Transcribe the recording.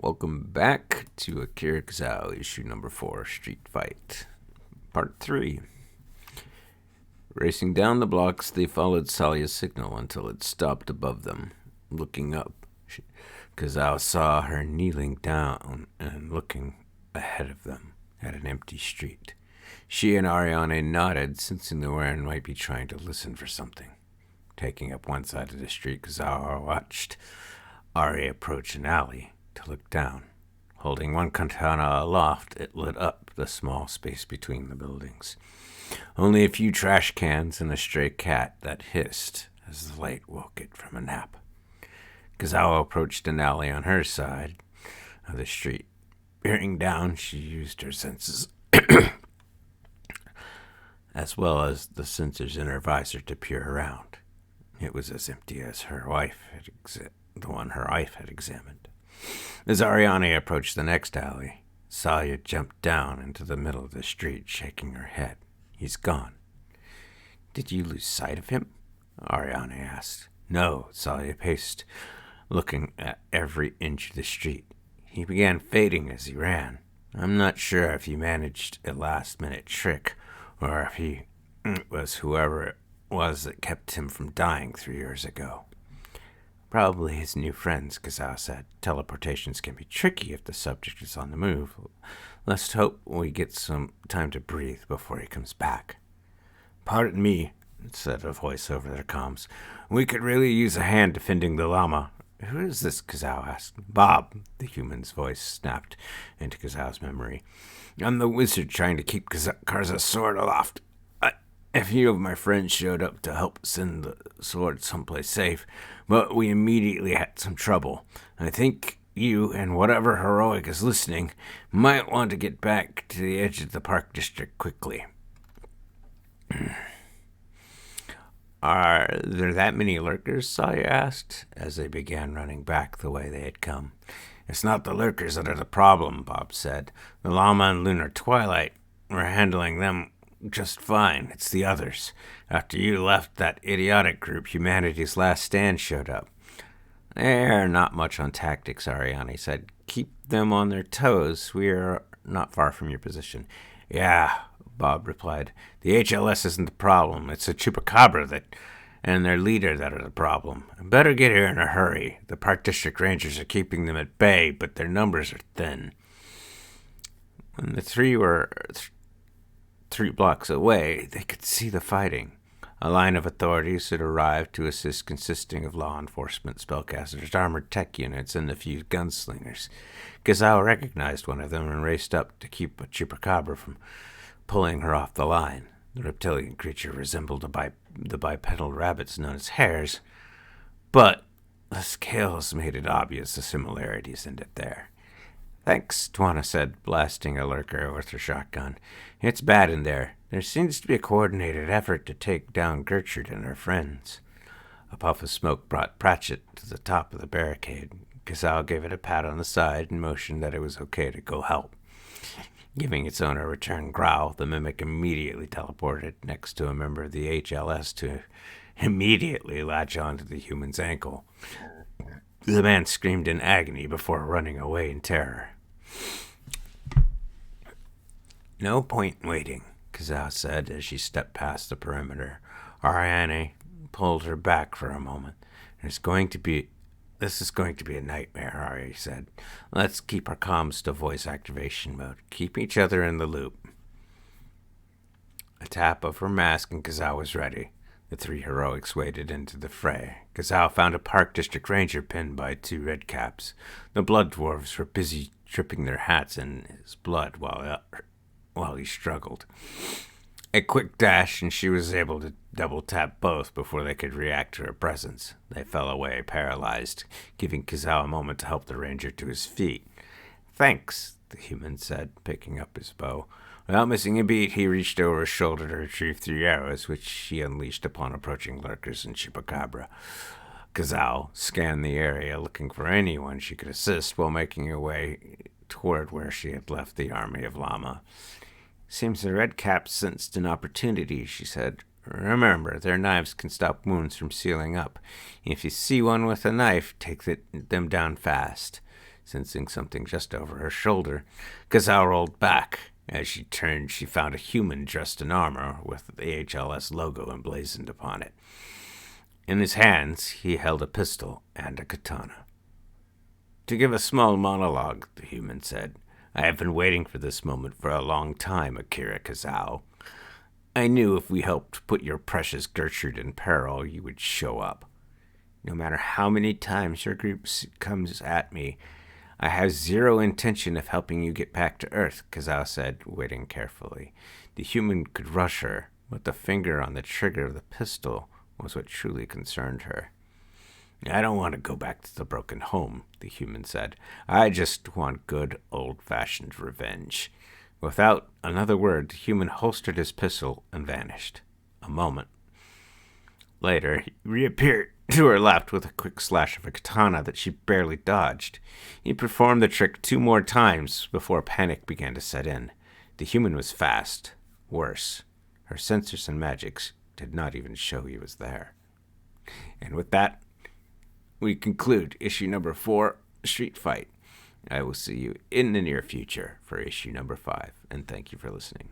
Welcome back to Akira Kizzau, issue number 4, Street Fight, part 3. Racing down the blocks, they followed Salia's signal until it stopped above them. Looking up, Kizzau saw her kneeling down and looking ahead of them at an empty street. She and Ariane nodded, sensing the Warren might be trying to listen for something. Taking up one side of the street, Kizzau watched Ari approach an alley to look down. Holding one katana aloft, it lit up the small space between the buildings. Only a few trash cans and a stray cat that hissed as the light woke it from a nap. Kizzau approached an alley on her side of the street. Peering down, she used her senses, as well as the sensors in her visor, to peer around. It was as empty as the one her wife had examined. As Ariane approached the next alley, Salia jumped down into the middle of the street, shaking her head. He's gone. Did you lose sight of him? Ariane asked. No, Salia paced, looking at every inch of the street. He began fading as he ran. I'm not sure if he managed a last-minute trick, or if it was whoever it was that kept him from dying 3 years ago. Probably his new friends, Kizzau said. Teleportations can be tricky if the subject is on the move. Let's hope we get some time to breathe before he comes back. Pardon me, said a voice over their comms. We could really use a hand defending the llama. Who is this? Kizzau asked. Bob, the human's voice snapped into Kizzau's memory. I'm the wizard trying to keep Karza's sword aloft. A few of my friends showed up to help send the sword someplace safe, but we immediately had some trouble. I think you and whatever heroic is listening might want to get back to the edge of the park district quickly. Are there that many lurkers? Sawyer asked, as they began running back the way they had come. It's not the lurkers that are the problem, Bob said. The llama and lunar twilight, we're handling them just fine. It's the others. After you left, that idiotic group, Humanity's Last Stand, showed up. They're not much on tactics, Ariane said. Keep them on their toes. We are not far from your position. Yeah, Bob replied. The HLS isn't the problem. It's the Chupacabra and their leader that are the problem. Better get here in a hurry. The Park District Rangers are keeping them at bay, but their numbers are thin. When the three were 3 blocks away, they could see the fighting. A line of authorities had arrived to assist, consisting of law enforcement, spellcasters, armored tech units, and a few gunslingers. Kizzau recognized one of them and raced up to keep a Chupacabra from pulling her off the line. The reptilian creature resembled the bipedal rabbits known as hares, but the scales made it obvious the similarities ended there. Thanks, Twana said, blasting a lurker with her shotgun. It's bad in there. There seems to be a coordinated effort to take down Gertrude and her friends. A puff of smoke brought Pratchett to the top of the barricade. Kizzau gave it a pat on the side and motioned that it was okay to go help. Giving its owner a return growl, the mimic immediately teleported next to a member of the HLS to immediately latch onto the human's ankle. The man screamed in agony before running away in terror. No point in waiting, Kizzau said as she stepped past the perimeter. Ariane pulled her back for a moment. This is going to be a nightmare, Ari said. Let's keep our comms to voice activation mode. Keep each other in the loop. A tap of her mask and Kizzau was ready. The 3 heroics waded into the fray. Kizzau found a Park District Ranger pinned by 2 redcaps. The blood dwarves were busy dripping their hats in his blood while he struggled. A quick dash, and she was able to double-tap both before they could react to her presence. They fell away, paralyzed, giving Kizzau a moment to help the ranger to his feet. Thanks, the human said, picking up his bow. Without missing a beat, he reached over his shoulder to retrieve 3 arrows, which he unleashed upon approaching lurkers and Chupacabra. Kizzau scanned the area, looking for anyone she could assist while making her way toward where she had left the army of llama. Seems the redcaps sensed an opportunity, she said. Remember, their knives can stop wounds from sealing up. If you see one with a knife, take them down fast. Sensing something just over her shoulder, Kizzau rolled back. As she turned, she found a human dressed in armor with the HLS logo emblazoned upon it. In his hands, he held a pistol and a katana. "To give a small monologue," the human said, "I have been waiting for this moment for a long time, Akira Kizzau. I knew if we helped put your precious Gertrude in peril, you would show up. No matter how many times your group comes at me, I have zero intention of helping you get back to Earth," Kizzau said, waiting carefully. The human could rush her, but the finger on the trigger of the pistol was what truly concerned her. "I don't want to go back to the broken home," the human said. "I just want good old-fashioned revenge." Without another word, the human holstered his pistol and vanished. A moment later, he reappeared to her left with a quick slash of a katana that she barely dodged. He performed the trick 2 more times before panic began to set in. The human was fast. Worse, her sensors and magics did not even show he was there. And with that, we conclude issue number 4, Street Fight. I will see you in the near future for issue number 5, and thank you for listening.